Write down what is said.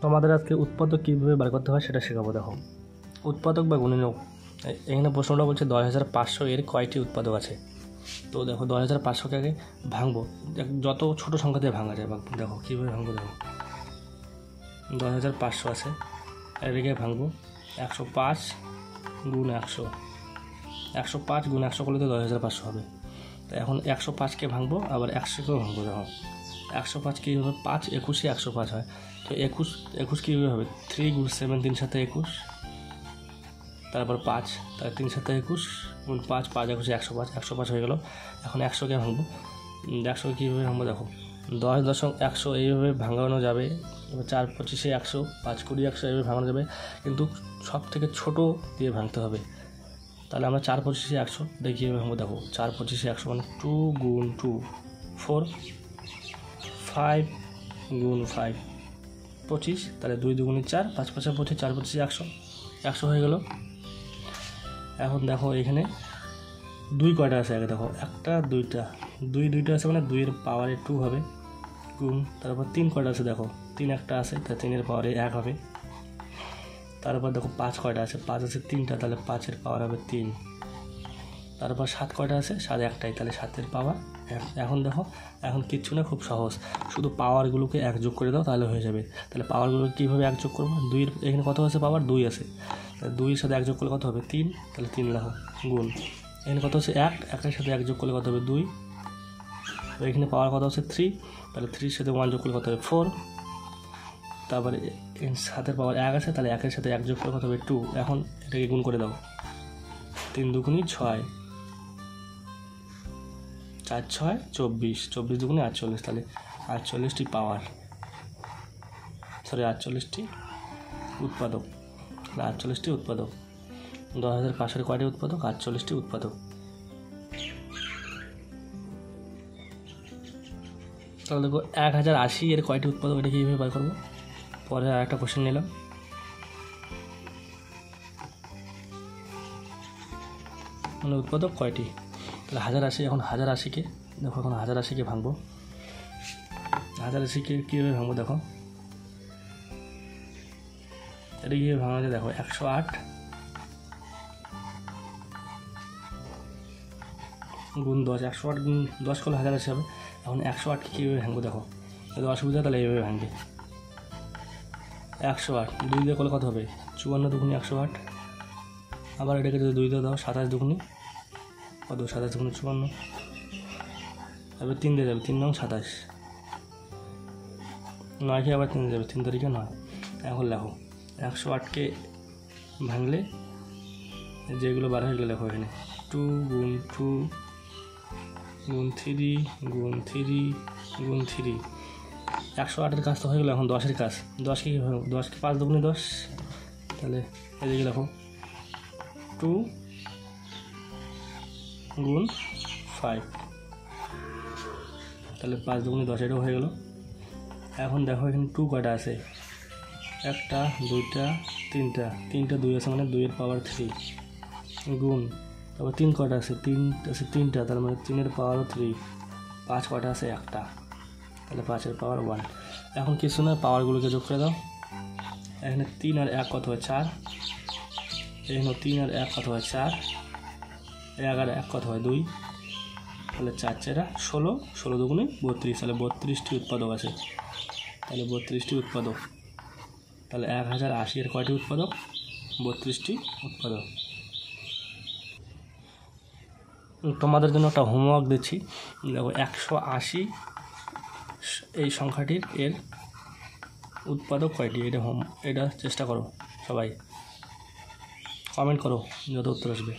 তোমাদের আজকে উৎপাদক কীভাবে বার করতে হয় সেটা শেখাবো। দেখো, উৎপাদক বা গুণনীয়ক, এখানে প্রশ্নটা বলছে 10,500 এর কয়টি উৎপাদক আছে। তো দেখো 10,500কে আগে ভাঙবো, যত ছোটো সংখ্যা দিয়ে ভাঙা যায়। দেখো কীভাবে ভাঙবো, দেখো 10,500 আছে, এদিকে ভাঙবো 105 গুণ 100, 105 গুণ 100 করলে তো 10,500 হবে। তো এখন 105কে ভাঙবো, আবার 100কেও ভাঙবো। দেখো 105 কী হবে, 5 21 105 হয়। তো 21 কীভাবে হবে, 3 গুণ 7, 3 7 21, তারপর 5, তাহলে 3 7 21 গুণ 5, 5 21 105, 105 হয়ে গেল। এখন 100কে ভাঙবো, 100কে কীভাবে ভাঙবো, দেখো 10.100 এইভাবে ভাঙানো যাবে। এবার 4 25 100, 5 20 100 এইভাবে ভাঙানো যাবে, কিন্তু সব থেকে ছোটো দিয়ে ভাঙতে হবে। তাহলে আমরা 4 25 100 দিয়ে কীভাবে ভাঙবো, দেখো 4 25 100 মানে 2 গুণ 2 4, 5 গুণ 5 25, তাহলে 2 2 4, 5 5 25, 4 25 100, 100 হয়ে গেল। এখন দেখো এখানে 2 কয়টা আছে, আগে দেখো 1টা 2টা, 2 আছে মানে 2 এর পাওয়ারে 2 হবে গুণ, তারপর 3 কয়টা আছে, দেখো 3 একটা আছে, তাই 3 এর পাওয়ারে 1 হবে। তারপর দেখো 5 কয়টা আছে, 5 আছে 3টা, তাহলে 5 এর পাওয়ার হবে 3। তারপর 7 কয়টা আছে, 7 একটাই, তাহলে 7 এর পাওয়ার 1। এখন দেখো, এখন কিচ্ছু না, খুব সহজ, শুধু পাওয়ারগুলোকে 1 যোগ করে দাও তাহলে হয়ে যাবে। তাহলে পাওয়ারগুলো কীভাবে 1 যোগ করবো, 2 এখানে কত আছে, পাওয়ার 2 আছে, তাহলে 2 এর সাথে 1 যোগ করলে কত হবে 3, তাহলে 3 লেখো গুণ, এখানে কত হচ্ছে 1, 1 সাথে 1 যোগ করলে কত হবে 2, তো এখানে পাওয়ার কত হচ্ছে 3, তাহলে 3 এর সাথে 1 যোগ করলে কত হবে 4, তারপরে 7 পাওয়ার 1 আছে, তাহলে 1 সাথে 1 যোগ করলে কত হবে 2। এখন এটাকে গুণ করে দাও, 3 দুগুণি 6, 4 6 24, 24 দুগুণে 48, তাহলে 48টি পাওয়ার, 48টি উৎপাদক। তাহলে 48টি উৎপাদক, 10,500 কয়টি উৎপাদক, 48টি উৎপাদক। তাহলে দেখো 1080 এর কয়টি উৎপাদক, এটা কীভাবে বার করবো। পরে আর একটা কোশ্চেন নিলাম, মানে উৎপাদক কয়টি, তাহলে 1080। এখন 1080কে দেখো, এখন 1080কে ভাঙবো, 1080কে কীভাবে ভাঙবো, দেখো এটা কীভাবে ভাঙা যায়, দেখো 108 গুণ 10, 108 গুণ 10 করলে 1080 হবে। এখন 108কে কীভাবে ভাঙবো, দেখো যদি অসুবিধা তাহলে এইভাবে ভাঙবে, 108 2 দিয়ে করলে কত হবে, 54 দুগুণি 108, আবার এটাকে যদি 2 দিয়ে দাও 27 দুগুণি কত, 27 দুগুণি 54, তারপরে 3 দিয়ে যাবে, 3 নং 27, 9কে আবার 3 দিয়ে যাবে, 3 তারিখে 9। এখন লেখো 108কে ভাঙলে যেগুলো বার হয়ে গেলে লেখো এখানে 2 গুণ 2 গুণ 3 গুণ 3 গুণ 3, 108-এর কাজ তো হয়ে গেলো। এখন 10-এর কাজ, 10কে 10কে 5 দুগুণি 10, তাহলে এদিকে লেখো 2 গুণ 5, তাহলে 5 দুগুণি 10, এটাও হয়ে গেল। এখন দেখো এখানে 2 কয়টা আছে, 1টা 2টা 3টা 2 আছে মানে 2 এর পাওয়ার 3 গুণ, তারপর 3 কয়টা আছে, 3 আছে 3টা, তার মানে 3 এর পাওয়ারও 3, 5 কয়টা আছে, 1টা, তাহলে 5 এর পাওয়ার 1। এখন কিছু না, পাওয়ারগুলোকে যোগ করে দাও, এখানে 3 আর 1 কত হয় 4, এখানে 3 আর 1 কত হয় 4, 1 আর 1 কত হয় 2, তাহলে 4 4 16, 16 দুগুণে 32, তাহলে 32টি উৎপাদক আছে। তাহলে 32টি উৎপাদক, তাহলে 1080 এর কয়টি উৎপাদক, 32টি উৎপাদক। তোমাদের জন্য একটা হোমওয়ার্ক দিচ্ছি, দেখো 180 এই সংখ্যাটির এর উৎপাদক কয়টি, এটা চেষ্টা করো, সবাই কমেন্ট করো যত উত্তর আসবে।